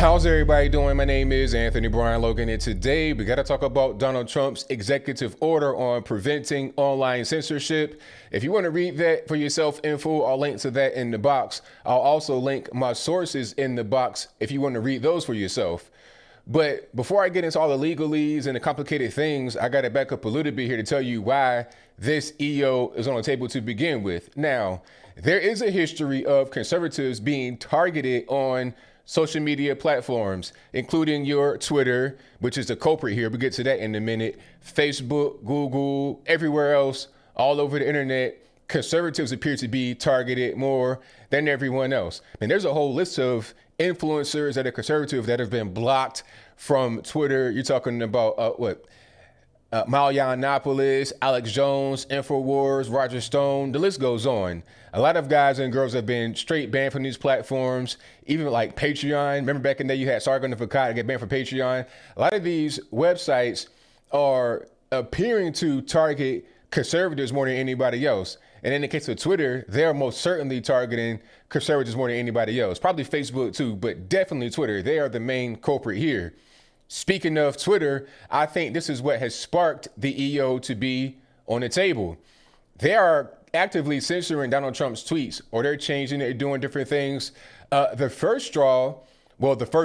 How's everybody doing? My name is Anthony Brian Logan, and today we got to talk about Donald Trump's executive order on preventing online censorship. If you want to read that for yourself info, I'll link to that in the box. I'll also link my sources in the box if you want to read those for yourself. But before I get into all the legalese and the complicated things, I got to back up a little bit here to tell you why this EO is on the table to begin with. Now, there is a history of conservatives being targeted on social media platforms, including your Twitter, which is the culprit here. We'll get to that in a minute. Facebook, Google, everywhere else, all over the internet, conservatives appear to be targeted more than everyone else. And there's a whole list of influencers that are conservative that have been blocked from Twitter. You're talking about Mao Yiannopoulos, Alex Jones, InfoWars, Roger Stone, the list goes on. A lot of guys and girls have been straight banned from these platforms, even like Patreon. Remember back in the day you had Sargon of Akkad get banned from Patreon? A lot of these websites are appearing to target conservatives more than anybody else. And in the case of Twitter, they're most certainly targeting conservatives more than anybody else. Probably Facebook too, but definitely Twitter. They are the main culprit here. Speaking of Twitter, I think this is what has sparked the EO to be on the table. They are actively censoring Donald Trump's tweets, or they're changing it, doing different things. The first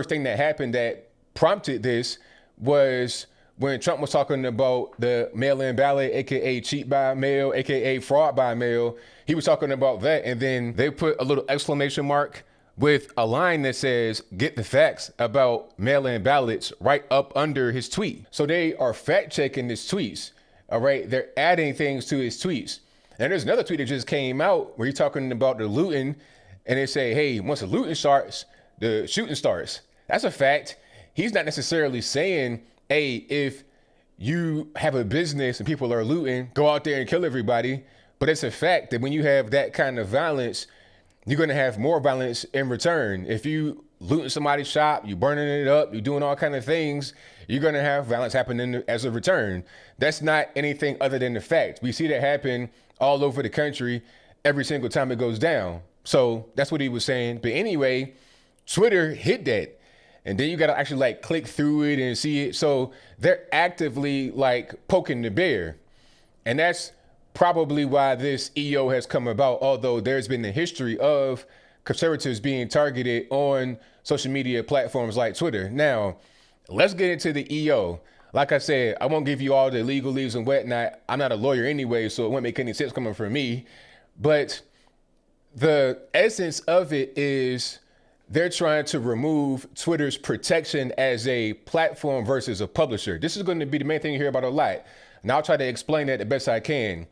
thing that happened that prompted this was when Trump was talking about the mail-in ballot, aka cheat by mail, aka fraud by mail. He was talking about that, and then they put a little exclamation mark with a line that says, "Get the facts about mail-in ballots," right up under his tweet. So they are fact checking his tweets. All right. They're adding things to his tweets. And there's another tweet that just came out where he's talking about the looting, and they say, hey, once the looting starts, the shooting starts. That's a fact. He's not necessarily saying, hey, if you have a business and people are looting, go out there and kill everybody. But it's a fact that when you have that kind of violence, you're going to have more violence in return. If you looting somebody's shop, you burning it up, you're doing all kind of things, you're going to have violence happening as a return. That's not anything other than the fact. We see that happen all over the country every single time it goes down. So that's what he was saying. But anyway, Twitter hit that. And then you got to actually like click through it and see it. So they're actively like poking the bear. And that's probably why this EO has come about, although there's been a history of conservatives being targeted on social media platforms like Twitter. Now, let's get into the EO. Like I said, I won't give you all the legalese and whatnot. I'm not a lawyer anyway, so it won't make any sense coming from me. But the essence of it is they're trying to remove Twitter's protection as a platform versus a publisher. This is going to be the main thing you hear about a lot. And I'll try to explain that the best I can.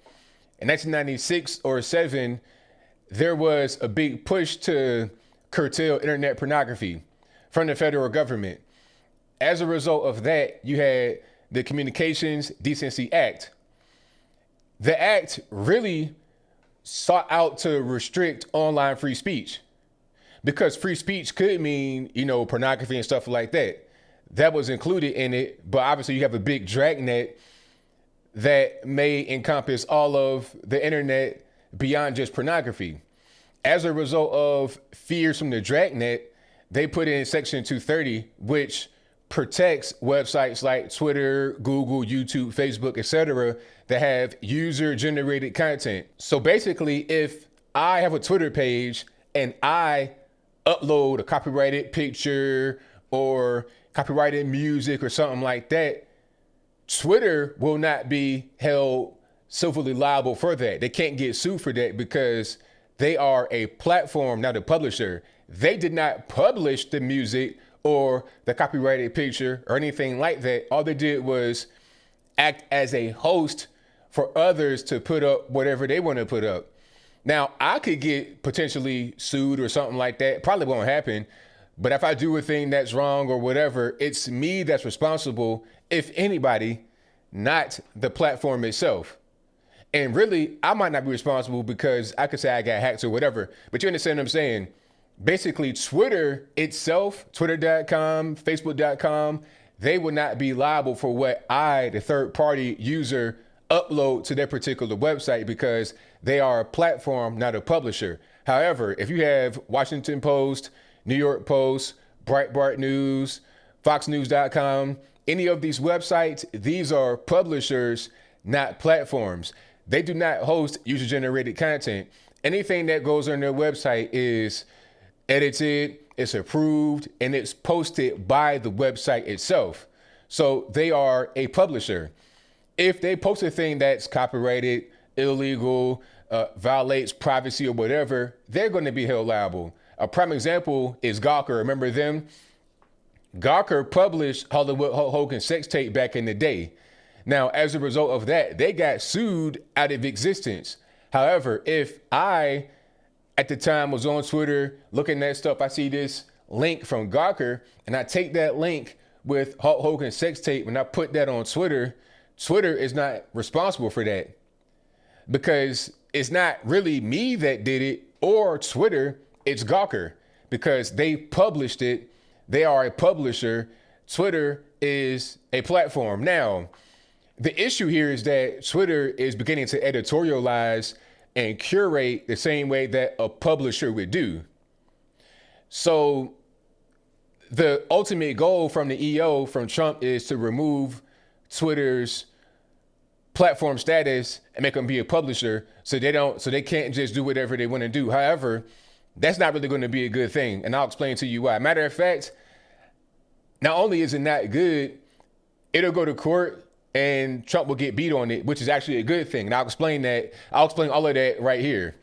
In 1996 or 7, there was a big push to curtail internet pornography from the federal government. As a result of that, you had the Communications Decency Act. The act really sought out to restrict online free speech, because free speech could mean, pornography and stuff like that. That was included in it. But obviously you have a big dragnet that may encompass all of the internet beyond just pornography. As a result of fears from the dragnet, they put in Section 230, which protects websites like Twitter, Google, YouTube, Facebook, etc., that have user-generated content. So basically, if I have a Twitter page and I upload a copyrighted picture or copyrighted music or something like that, Twitter will not be held civilly liable for that. They can't get sued for that because they are a platform, not a publisher. They did not publish the music or the copyrighted picture or anything like that. All they did was act as a host for others to put up whatever they want to put up. Now, I could get potentially sued or something like that. Probably won't happen. But if I do a thing that's wrong or whatever, it's me that's responsible, if anybody, not the platform itself. And really, I might not be responsible because I could say I got hacked or whatever. But you understand what I'm saying? Basically, Twitter itself, twitter.com, facebook.com, they would not be liable for what I, the third party user, upload to their particular website because they are a platform, not a publisher. However, if you have Washington Post, New York Post, Breitbart News, FoxNews.com, any of these websites, these are publishers, not platforms. They do not host user-generated content. Anything that goes on their website is edited, it's approved, and it's posted by the website itself. So they are a publisher. If they post a thing that's copyrighted, illegal, violates privacy or whatever, they're going to be held liable. A prime example is Gawker. Remember them? Gawker published Hollywood Hogan sex tape back in the day. Now, as a result of that, they got sued out of existence. However, if I, at the time, was on Twitter looking at stuff, I see this link from Gawker, and I take that link with Hulk Hogan sex tape and I put that on Twitter, Twitter is not responsible for that because it's not really me that did it or Twitter, it's Gawker because they published it. They are a publisher. Twitter is a platform. Now, the issue here is that Twitter is beginning to editorialize and curate the same way that a publisher would do. So the ultimate goal from the EO, from Trump, is to remove Twitter's platform status and make them be a publisher so they can't just do whatever they want to do. However, that's not really going to be a good thing. And I'll explain to you why. Matter of fact, not only is it not good, it'll go to court and Trump will get beat on it, which is actually a good thing. And I'll explain that. I'll explain all of that right here.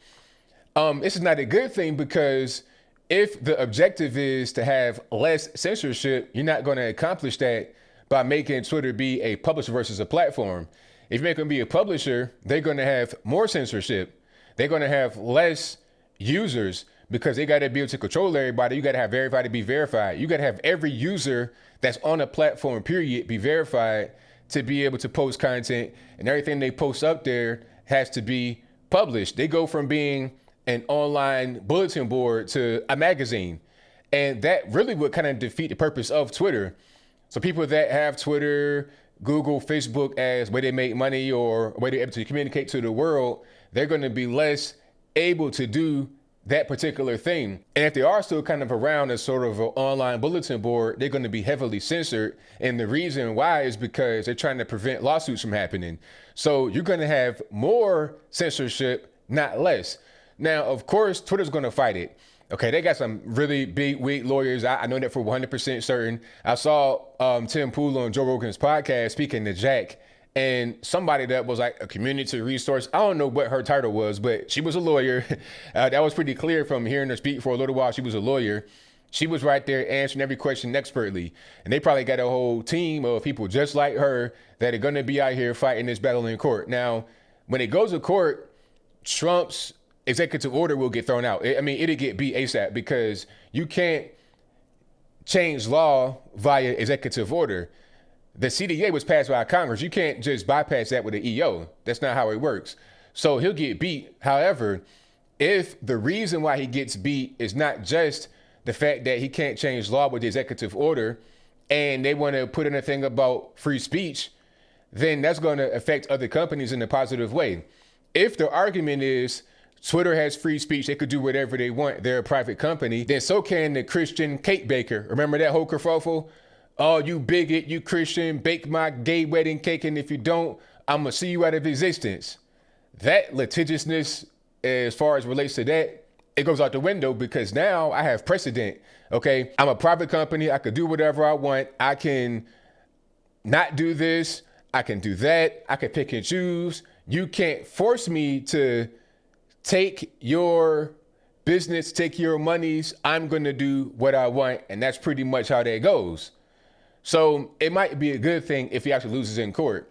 This is not a good thing because if the objective is to have less censorship, you're not going to accomplish that by making Twitter be a publisher versus a platform. If you make them be a publisher, they're going to have more censorship. They're going to have less users because they got to be able to control everybody. You got to have everybody be verified. You got to have every user that's on a platform, period, be verified to be able to post content, and everything they post up there has to be published. They go from being an online bulletin board to a magazine. And that really would kind of defeat the purpose of Twitter. So people that have Twitter, Google, Facebook as way they make money or a way they're able to communicate to the world, they're going to be less able to do that particular thing. And if they are still kind of around as sort of an online bulletin board, they're going to be heavily censored. And the reason why is because they're trying to prevent lawsuits from happening. So you're going to have more censorship, not less. Now, of course, Twitter's going to fight it. Okay, they got some really big, wig lawyers. I know that for 100% certain. I saw Tim Pool on Joe Rogan's podcast speaking to Jack, and somebody that was like a community resource. I don't know what her title was, but she was a lawyer. That was pretty clear from hearing her speak for a little while. She was a lawyer. She was right there answering every question expertly. And they probably got a whole team of people just like her that are going to be out here fighting this battle in court. Now, when it goes to court, Trump's executive order will get thrown out. I mean, it'll get beat ASAP because you can't change law via executive order. The CDA was passed by Congress. You can't just bypass that with an EO. That's not how it works. So he'll get beat. However, if the reason why he gets beat is not just the fact that he can't change law with the executive order and they want to put in a thing about free speech, then that's going to affect other companies in a positive way. If the argument is Twitter has free speech, they could do whatever they want, they're a private company, then so can the Christian cake baker. Remember that whole kerfuffle? Oh, you bigot, you Christian, bake my gay wedding cake, and if you don't, I'm going to see you out of existence. That litigiousness, as far as relates to that, it goes out the window because now I have precedent, okay? I'm a private company. I could do whatever I want. I can not do this. I can do that. I can pick and choose. You can't force me to take your business, take your monies. I'm going to do what I want. And that's pretty much how that goes. So it might be a good thing if he actually loses in court.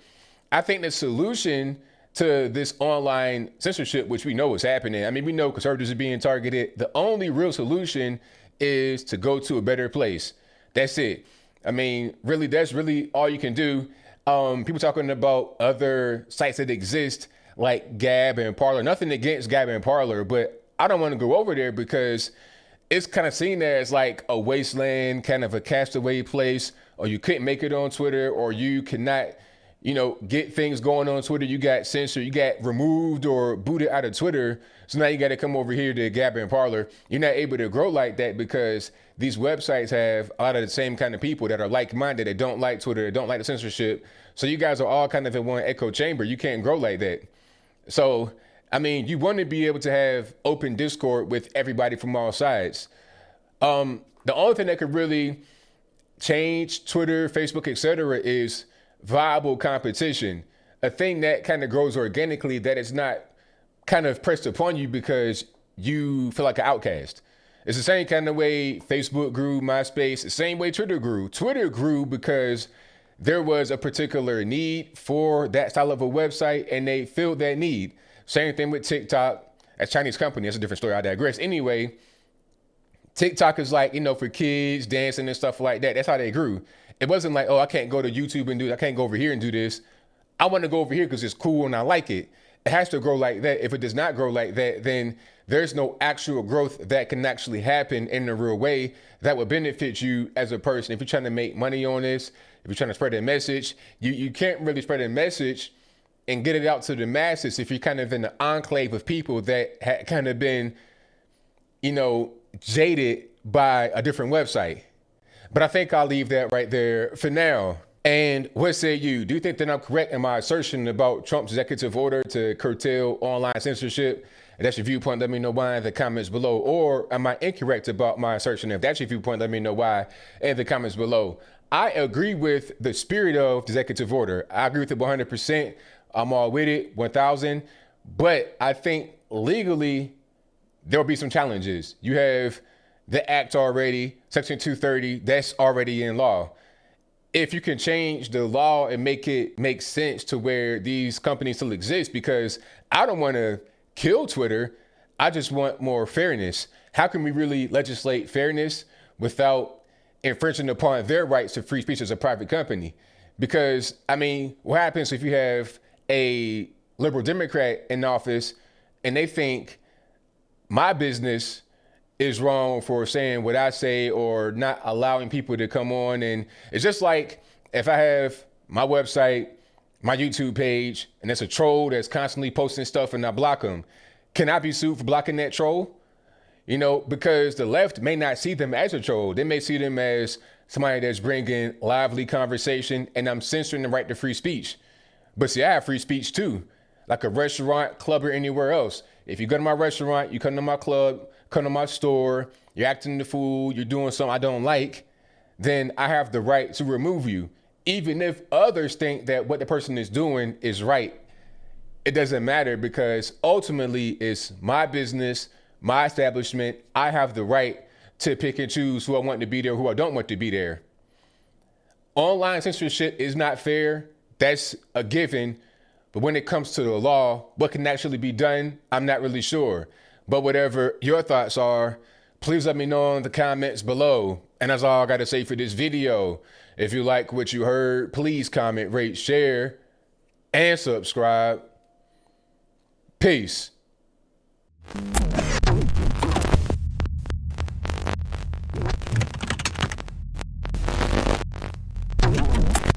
I think the solution to this online censorship, which we know is happening, I mean, we know conservatives are being targeted. The only real solution is to go to a better place. That's it. I mean, really, that's really all you can do. People talking about other sites that exist like Gab and Parler. Nothing against Gab and Parler, but I don't want to go over there because it's kind of seen as like a wasteland, kind of a castaway place, or you couldn't make it on Twitter, or you cannot, get things going on Twitter. You got censored, you got removed or booted out of Twitter. So now you got to come over here to Gab and Parler. You're not able to grow like that because these websites have a lot of the same kind of people that are like-minded, that don't like Twitter, that don't like the censorship. So you guys are all kind of in one echo chamber. You can't grow like that. So, I mean, you want to be able to have open Discord with everybody from all sides. The only thing that could really change Twitter, Facebook, etc., is viable competition, a thing that kind of grows organically, that is not kind of pressed upon you because you feel like an outcast. It's the same kind of way Facebook grew, MySpace, the same way Twitter grew. Twitter grew because there was a particular need for that style of a website and they filled that need. Same thing with TikTok. As a Chinese company, that's a different story. I digress. Anyway, TikTok is like, for kids dancing and stuff like that. That's how they grew. It wasn't like, oh, I can't go to YouTube and I can't go over here and do this. I want to go over here because it's cool and I like it. It has to grow like that. If it does not grow like that, then there's no actual growth that can actually happen in a real way that would benefit you as a person. If you're trying to make money on this, if you're trying to spread a message, you can't really spread a message and get it out to the masses if you're kind of in an enclave of people that had kind of been, jaded by a different website. But I think I'll leave that right there for now. And what say you? Do you think that I'm correct in my assertion about Trump's executive order to curtail online censorship? If that's your viewpoint, let me know why in the comments below. Or am I incorrect about my assertion? If that's your viewpoint, let me know why in the comments below. I agree with the spirit of the executive order. I agree with it 100%. I'm all with it, 1,000. But I think legally, there'll be some challenges. You have the act already, Section 230, that's already in law. If you can change the law and make it make sense to where these companies still exist, because I don't want to kill Twitter, I just want more fairness. How can we really legislate fairness without infringing upon their rights to free speech as a private company? Because, what happens if you have a liberal Democrat in office and they think my business is wrong for saying what I say or not allowing people to come on? And it's just like if I have my website, my YouTube page, and it's a troll that's constantly posting stuff and I block them. Can I be sued for blocking that troll? Because the left may not see them as a troll. They may see them as somebody that's bringing lively conversation, and I'm censoring the right to free speech. But see, I have free speech too, like a restaurant, club, or anywhere else. If you go to my restaurant, you come to my club, come to my store, you're acting the fool, you're doing something I don't like, then I have the right to remove you. Even if others think that what the person is doing is right, it doesn't matter, because ultimately it's my business, my establishment. I have the right to pick and choose who I want to be there, who I don't want to be there. Online censorship is not fair. That's a given. But when it comes to the law, what can actually be done, I'm not really sure. But whatever your thoughts are, please let me know in the comments below. And that's all I got to say for this video. If you like what you heard, please comment, rate, share, and subscribe. Peace.